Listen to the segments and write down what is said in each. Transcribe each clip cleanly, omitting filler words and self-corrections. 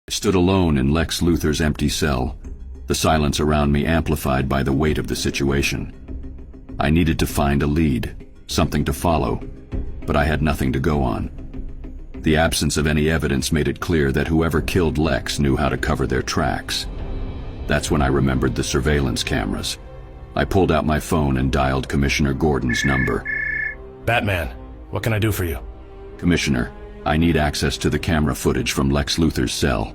I stood alone in Lex Luthor's empty cell, the silence around me amplified by the weight of the situation. I needed to find a lead, something to follow, but I had nothing to go on. The absence of any evidence made it clear that whoever killed Lex knew how to cover their tracks. That's when I remembered the surveillance cameras. I pulled out my phone and dialed Commissioner Gordon's number. Batman, what can I do for you? Commissioner, I need access to the camera footage from Lex Luthor's cell.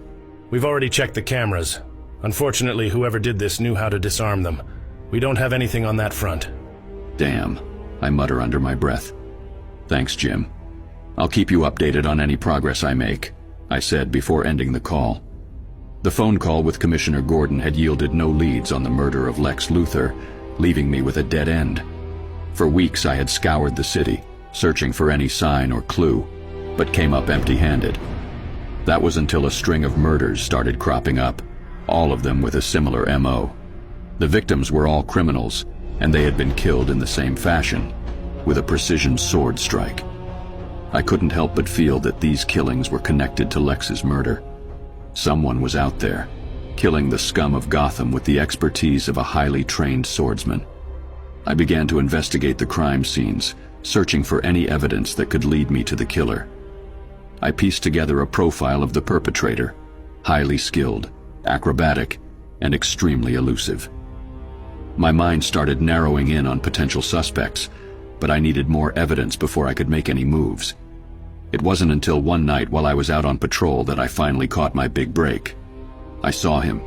We've already checked the cameras. Unfortunately, whoever did this knew how to disarm them. We don't have anything on that front. Damn, I mutter under my breath. Thanks, Jim. I'll keep you updated on any progress I make, I said before ending the call. The phone call with Commissioner Gordon had yielded no leads on the murder of Lex Luthor, leaving me with a dead end. For weeks I had scoured the city, searching for any sign or clue, but came up empty-handed. That was until a string of murders started cropping up, all of them with a similar MO. The victims were all criminals, and they had been killed in the same fashion, with a precision sword strike. I couldn't help but feel that these killings were connected to Lex's murder. Someone was out there, killing the scum of Gotham with the expertise of a highly trained swordsman. I began to investigate the crime scenes, searching for any evidence that could lead me to the killer. I pieced together a profile of the perpetrator, highly skilled, acrobatic, and extremely elusive. My mind started narrowing in on potential suspects, but I needed more evidence before I could make any moves. It wasn't until one night while I was out on patrol that I finally caught my big break. I saw him,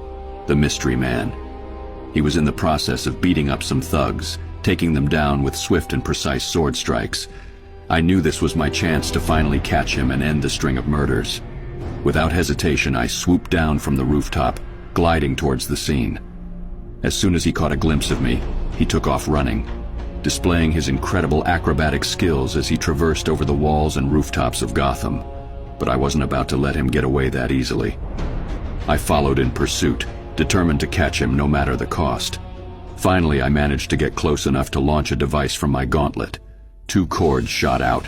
the mystery man. He was in the process of beating up some thugs, taking them down with swift and precise sword strikes. I knew this was my chance to finally catch him and end the string of murders. Without hesitation, I swooped down from the rooftop, gliding towards the scene. As soon as he caught a glimpse of me, he took off running, displaying his incredible acrobatic skills as he traversed over the walls and rooftops of Gotham. But I wasn't about to let him get away that easily. I followed in pursuit, determined to catch him no matter the cost. Finally, I managed to get close enough to launch a device from my gauntlet. 2 cords shot out,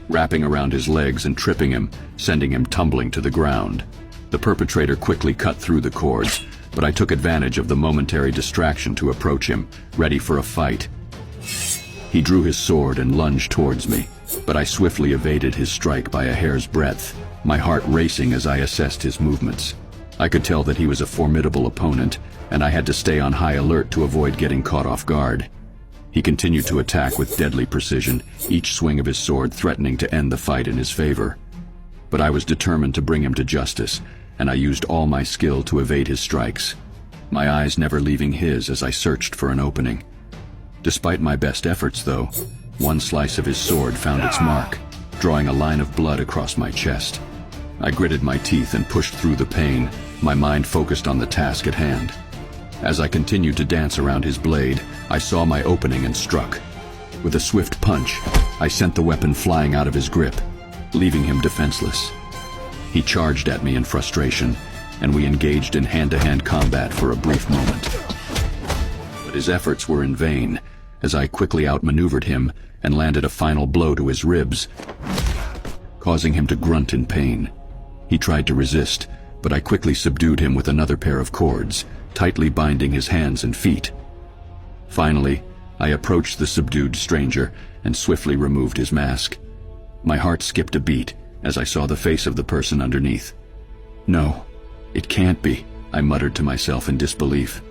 wrapping around his legs and tripping him, sending him tumbling to the ground. The perpetrator quickly cut through the cords, but I took advantage of the momentary distraction to approach him, ready for a fight. He drew his sword and lunged towards me, but I swiftly evaded his strike by a hair's breadth, my heart racing as I assessed his movements. I could tell that he was a formidable opponent, and I had to stay on high alert to avoid getting caught off guard. He continued to attack with deadly precision, each swing of his sword threatening to end the fight in his favor. But I was determined to bring him to justice, and I used all my skill to evade his strikes, my eyes never leaving his as I searched for an opening. Despite my best efforts, though, one slice of his sword found its mark, drawing a line of blood across my chest. I gritted my teeth and pushed through the pain, my mind focused on the task at hand. As I continued to dance around his blade, I saw my opening and struck. With a swift punch, I sent the weapon flying out of his grip, leaving him defenseless. He charged at me in frustration, and we engaged in hand-to-hand combat for a brief moment. But his efforts were in vain, as I quickly outmaneuvered him and landed a final blow to his ribs, causing him to grunt in pain. He tried to resist, but I quickly subdued him with another pair of cords, tightly binding his hands and feet. Finally, I approached the subdued stranger and swiftly removed his mask. My heart skipped a beat as I saw the face of the person underneath. No, it can't be, I muttered to myself in disbelief.